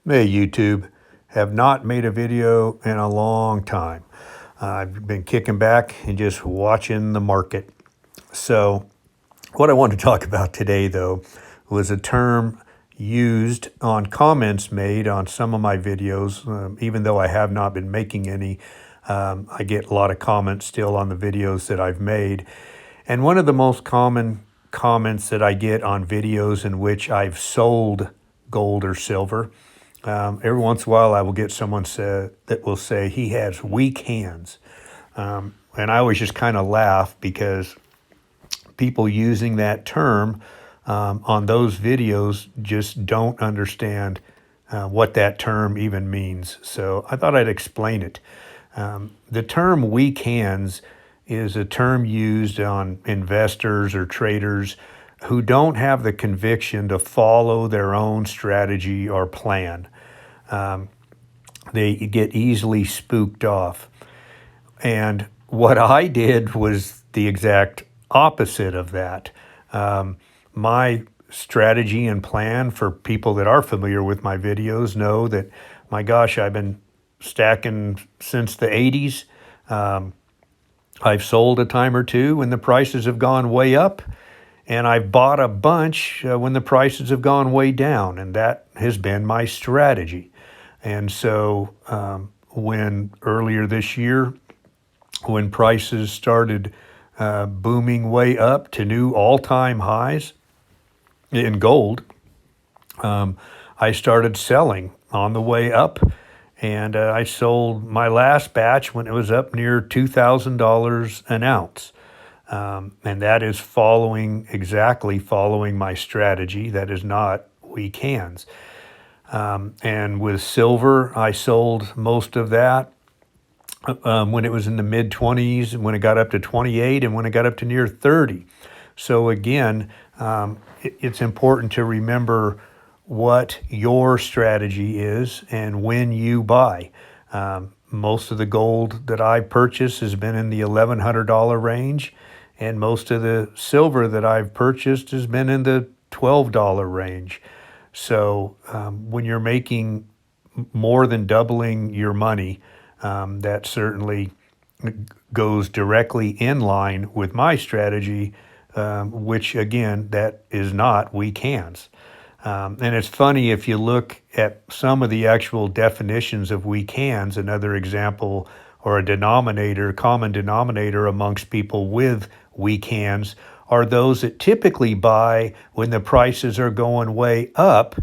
Hey YouTube, have not made a video in a long time. I've been kicking back and just watching the market. So what I wanted to talk about today though was a term used on comments made on some of my videos. Even though I have not been making any, I get a lot of comments still on the videos that I've made. And one of the most common comments that I get on videos in which I've sold gold or silver, every once in a while, I will get someone that will say he has weak hands. And I always just kind of laugh because people using that term on those videos just don't understand what that term even means. So I thought I'd explain it. The term weak hands is a term used on investors or traders who don't have the conviction to follow their own strategy or plan. They get easily spooked off. And what I did was the exact opposite of that. My strategy and plan, for people that are familiar with my videos, know that, my gosh, I've been stacking since the 80s. I've sold a time or two when the prices have gone way up, and I've bought a bunch when the prices have gone way down, and that has been my strategy. And so when earlier this year, when prices started booming way up to new all-time highs in gold, I started selling on the way up, and I sold my last batch when it was up near $2,000 an ounce. And that is exactly following my strategy. That is not weak hands. And with silver, I sold most of that when it was in the mid 20s, when it got up to 28, and when it got up to near 30. So again, it's important to remember what your strategy is and when you buy. Most of the gold that I purchased has been in the $1,100 range, and most of the silver that I've purchased has been in the $12 range. So when you're making more than doubling your money, that certainly goes directly in line with my strategy, which again, that is not weak hands. And it's funny, if you look at some of the actual definitions of weak hands, another example or a common denominator amongst people with weak hands are those that typically buy when the prices are going way up,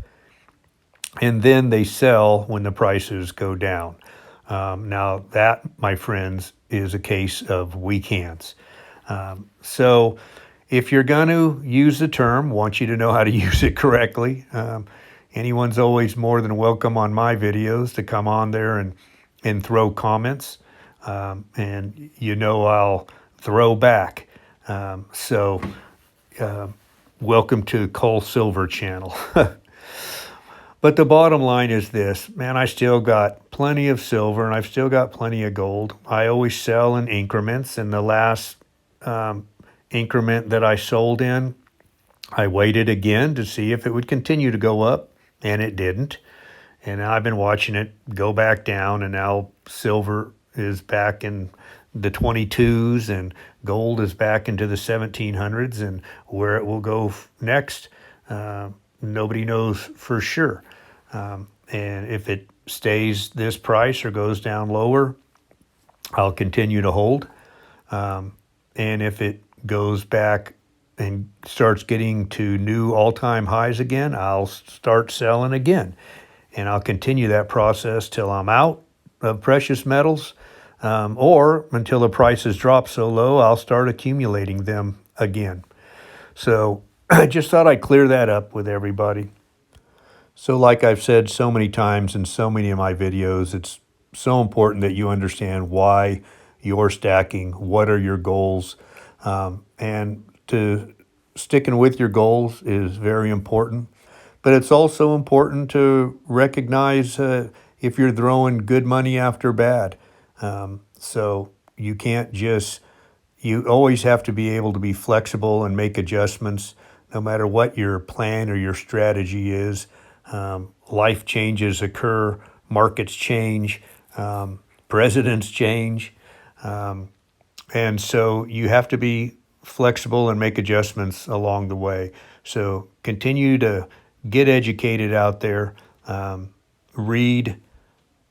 and then they sell when the prices go down. Now that, my friends, is a case of weak hands. So if you're going to use the term, I want you to know how to use it correctly. Anyone's always more than welcome on my videos to come on there and throw comments. And I'll throw back. So welcome to Cole Silver channel. But the bottom line is this, man, I still got plenty of silver and I've still got plenty of gold. I always sell in increments. And the last increment that I sold in, I waited again to see if it would continue to go up, and it didn't. And I've been watching it go back down, and now silver is back in the 22s and gold is back into the 1700s, and where it will go next, nobody knows for sure. And if it stays this price or goes down lower, I'll continue to hold. And if it goes back and starts getting to new all-time highs again, I'll start selling again. And I'll continue that process till I'm out of precious metals, or until the prices drop so low, I'll start accumulating them again. So I just thought I'd clear that up with everybody. So like I've said so many times in so many of my videos, it's so important that you understand why you're stacking, what are your goals, and to sticking with your goals is very important. But it's also important to recognize if you're throwing good money after bad. So you can't you always have to be able to be flexible and make adjustments no matter what your plan or your strategy is. Life changes occur, markets change, presidents change. And so you have to be flexible and make adjustments along the way. So continue to get educated out there, read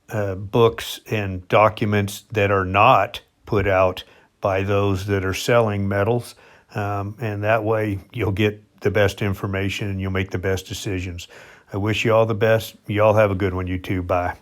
books and documents that are not put out by those that are selling metals. And that way you'll get the best information and you'll make the best decisions. I wish you all the best. You all have a good one, you too. Bye.